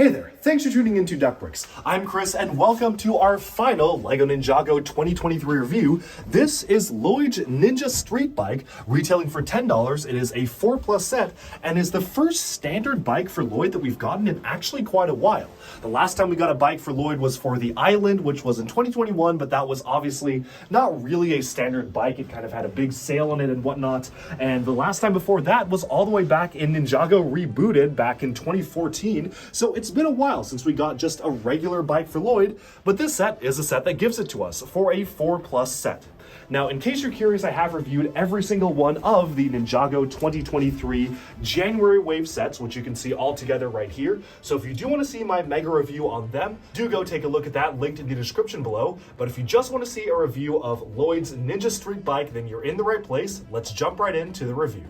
Hey there, thanks for tuning into Duck Bricks. I'm Chris and welcome to our final LEGO Ninjago 2023 review. This is Lloyd's Ninja Street Bike, retailing for $10. It is a 4+ set and is the first standard bike for Lloyd that we've gotten in actually quite a while. The last time we got a bike for Lloyd was for the Island, which was in 2021, but that was obviously not really a standard bike. It kind of had a big sail on it and whatnot. And the last time before that was all the way back in Ninjago Rebooted back in 2014. So it's been a while since we got just a regular bike for Lloyd, but this set is a set that gives it to us for a 4+ set. Now, in case you're curious, I have reviewed every single one of the Ninjago 2023 January wave sets, which you can see all together right here. So if you do want to see my mega review on them, do go take a look at that, linked in the description below. But if you just want to see a review of Lloyd's Ninja Street Bike, then you're in the right place. Let's jump right into the review.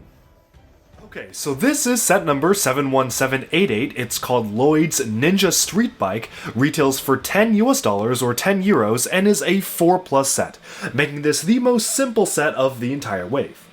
Okay, so this is set number 71788. It's called Lloyd's Ninja Street Bike, retails for $10 or 10 euros, and is a 4+ set, making this the most simple set of the entire wave.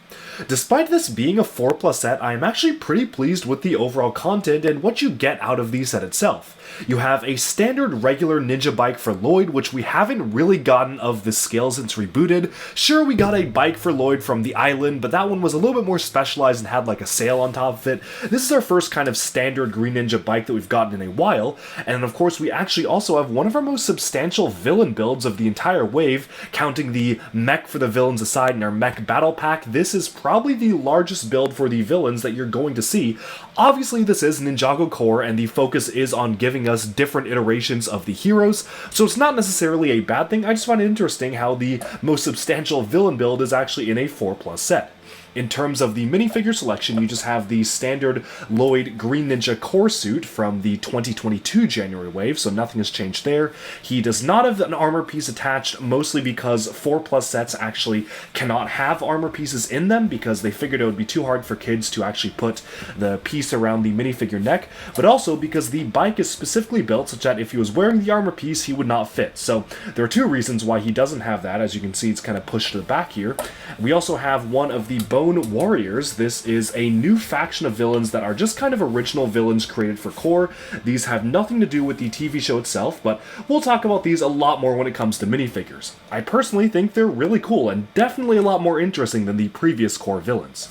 Despite this being a 4+ set, I am actually pretty pleased with the overall content and what you get out of the set itself. You have a standard regular ninja bike for Lloyd, which we haven't really gotten of the scale since Rebooted. Sure, we got a bike for Lloyd from the Island, but that one was a little bit more specialized and had like a sail on top of it. This is our first kind of standard Green Ninja bike that we've gotten in a while, and of course we actually also have one of our most substantial villain builds of the entire wave, counting the mech for the villains aside in our mech battle pack. This is probably the largest build for the villains that you're going to see. Obviously this is Ninjago core and the focus is on giving us different iterations of the heroes, so it's not necessarily a bad thing. I just find it interesting how the most substantial villain build is actually in a 4+ set. In terms of the minifigure selection, you just have the standard Lloyd Green Ninja core suit from the 2022 January wave, so nothing has changed there. He does not have an armor piece attached, mostly because 4+ sets actually cannot have armor pieces in them, because they figured it would be too hard for kids to actually put the piece around the minifigure neck, but also because the bike is specifically built such that if he was wearing the armor piece, he would not fit. So there are two reasons why he doesn't have that. As you can see, it's kind of pushed to the back here. We also have one of the Bone Warriors. This is a new faction of villains that are just kind of original villains created for core. These have nothing to do with the TV show itself, but we'll talk about these a lot more when it comes to minifigures. I personally think they're really cool and definitely a lot more interesting than the previous core villains.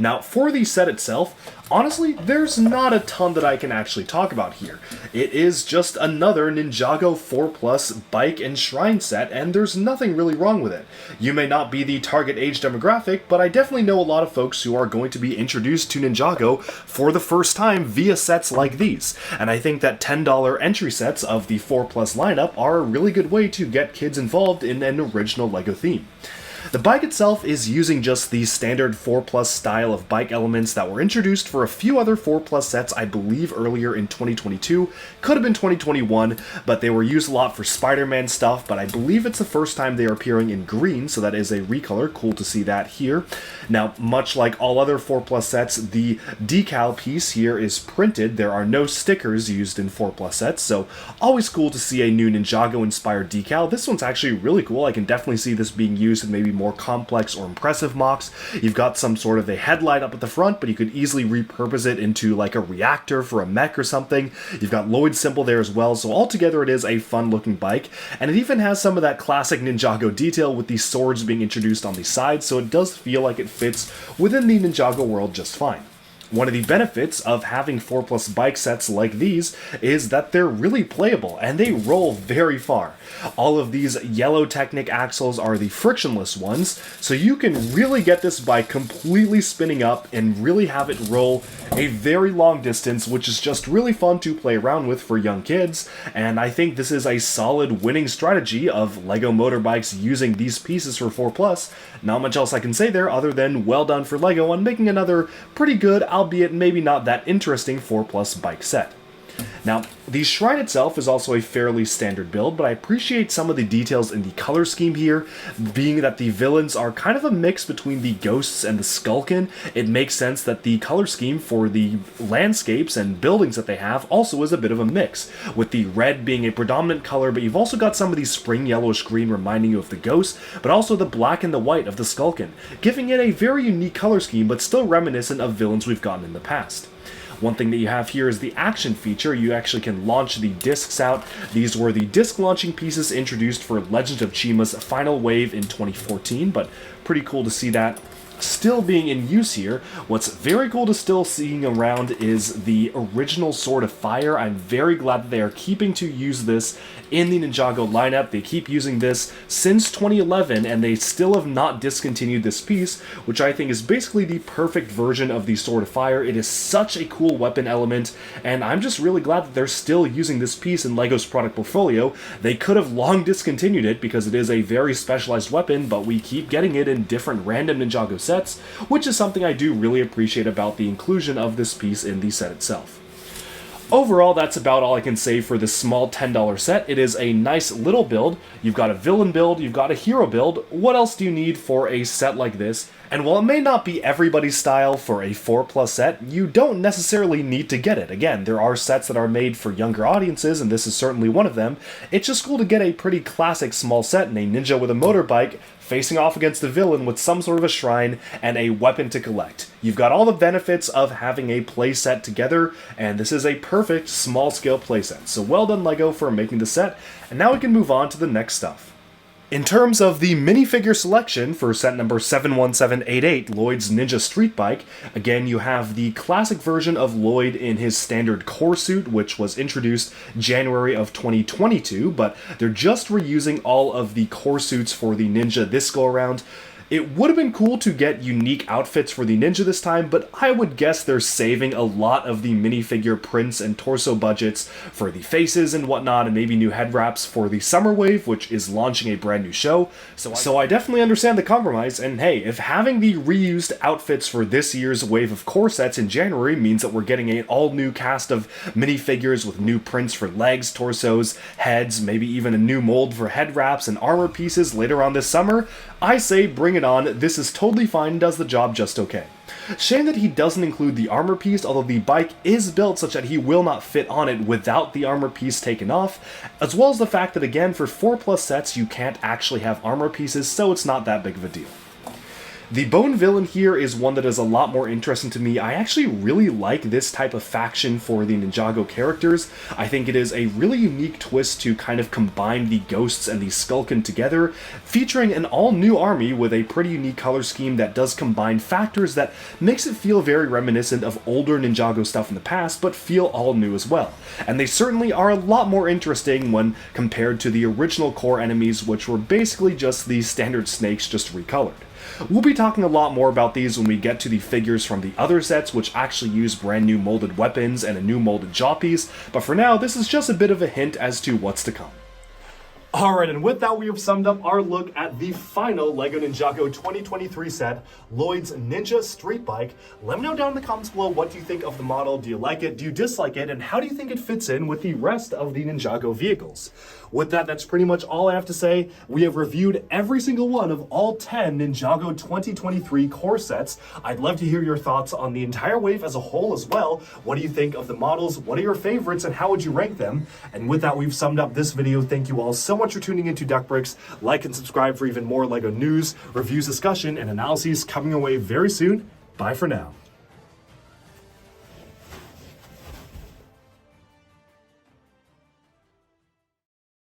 Now, for the set itself, honestly, there's not a ton that I can actually talk about here. It is just another Ninjago 4+ bike and shrine set, and there's nothing really wrong with it. You may not be the target age demographic, but I definitely know a lot of folks who are going to be introduced to Ninjago for the first time via sets like these, and I think that $10 entry sets of the 4+ lineup are a really good way to get kids involved in an original LEGO theme. The bike itself is using just the standard 4+ style of bike elements that were introduced for a few other 4+ sets, I believe earlier in 2022, could have been 2021, but they were used a lot for Spider-Man stuff, but I believe it's the first time they are appearing in green, so that is a recolor. Cool to see that here. Now, much like all other 4+ sets, the decal piece here is printed. There are no stickers used in 4+ sets, so always cool to see a new Ninjago-inspired decal. This one's actually really cool. I can definitely see this being used in maybe more complex or impressive mocks. You've got some sort of a headlight up at the front, but you could easily repurpose it into like a reactor for a mech or something. You've got Lloyd's symbol there as well, so altogether it is a fun looking bike, and it even has some of that classic Ninjago detail with these swords being introduced on the sides, so it does feel like it fits within the Ninjago world just fine. One of the benefits of having 4+ bike sets like these is that they're really playable and they roll very far. All of these yellow Technic axles are the frictionless ones, so you can really get this bike completely spinning up and really have it roll a very long distance, which is just really fun to play around with for young kids, and I think this is a solid winning strategy of LEGO motorbikes using these pieces for 4+. Not much else I can say there other than well done for LEGO on making another pretty good, albeit maybe not that interesting 4+ bike set. Now, the shrine itself is also a fairly standard build, but I appreciate some of the details in the color scheme here, being that the villains are kind of a mix between the ghosts and the skulkin. It makes sense that the color scheme for the landscapes and buildings that they have also is a bit of a mix, with the red being a predominant color, but you've also got some of the spring yellowish green reminding you of the ghosts, but also the black and the white of the skulkin, giving it a very unique color scheme, but still reminiscent of villains we've gotten in the past. One thing that you have here is the action feature. You actually can launch the discs out. These were the disc launching pieces introduced for Legend of Chima's final wave in 2014, but pretty cool to see that still being in use here. What's very cool to still seeing around is the original Sword of Fire. I'm very glad that they are keeping to use this in the Ninjago lineup. They keep using this since 2011 and they still have not discontinued this piece, which I think is basically the perfect version of the Sword of Fire. It is such a cool weapon element and I'm just really glad that they're still using this piece in LEGO's product portfolio. They could have long discontinued it because it is a very specialized weapon, but we keep getting it in different random Ninjago sets, which is something I do really appreciate about the inclusion of this piece in the set itself. Overall, that's about all I can say for this small $10 set. It is a nice little build. You've got a villain build, you've got a hero build. What else do you need for a set like this? And while it may not be everybody's style for a 4+ set, you don't necessarily need to get it. Again, there are sets that are made for younger audiences, and this is certainly one of them. It's just cool to get a pretty classic small set in a ninja with a motorbike facing off against a villain with some sort of a shrine and a weapon to collect. You've got all the benefits of having a playset together, and this is a perfect small-scale playset. So well done, LEGO, for making the set, and now we can move on to the next stuff. In terms of the minifigure selection for set number 71788, Lloyd's Ninja Street Bike, again you have the classic version of Lloyd in his standard core suit, which was introduced January of 2022, but they're just reusing all of the core suits for the Ninja this go around. It would have been cool to get unique outfits for the Ninja this time, but I would guess they're saving a lot of the minifigure prints and torso budgets for the faces and whatnot, and maybe new head wraps for the Summer Wave, which is launching a brand new show. So I definitely understand the compromise, and hey, if having the reused outfits for this year's wave of core sets in January means that we're getting an all-new cast of minifigures with new prints for legs, torsos, heads, maybe even a new mold for head wraps and armor pieces later on this summer, I say bring it on. This is totally fine and does the job just okay. Shame that he doesn't include the armor piece, although the bike is built such that he will not fit on it without the armor piece taken off, as well as the fact that again for 4+ sets you can't actually have armor pieces, so it's not that big of a deal. The Bone Villain here is one that is a lot more interesting to me. I actually really like this type of faction for the Ninjago characters. I think it is a really unique twist to kind of combine the Ghosts and the Skulkin together, featuring an all-new army with a pretty unique color scheme that does combine factors that makes it feel very reminiscent of older Ninjago stuff in the past, but feel all new as well. And they certainly are a lot more interesting when compared to the original core enemies, which were basically just the standard snakes just recolored. We'll be talking a lot more about these when we get to the figures from the other sets, which actually use brand new molded weapons and a new molded jaw piece, but for now this is just a bit of a hint as to what's to come. Alright, and with that we have summed up our look at the final LEGO Ninjago 2023 set, Lloyd's Ninja Street Bike. Let me know down in the comments below what do you think of the model, do you like it, do you dislike it, and how do you think it fits in with the rest of the Ninjago vehicles. With that, that's pretty much all I have to say. We have reviewed every single one of all 10 Ninjago 2023 core sets. I'd love to hear your thoughts on the entire wave as a whole as well. What do you think of the models? What are your favorites and how would you rank them? And with that, we've summed up this video. Thank you all so much for tuning into Duck Bricks. Like and subscribe for even more LEGO news, reviews, discussion, and analyses coming away very soon. Bye for now.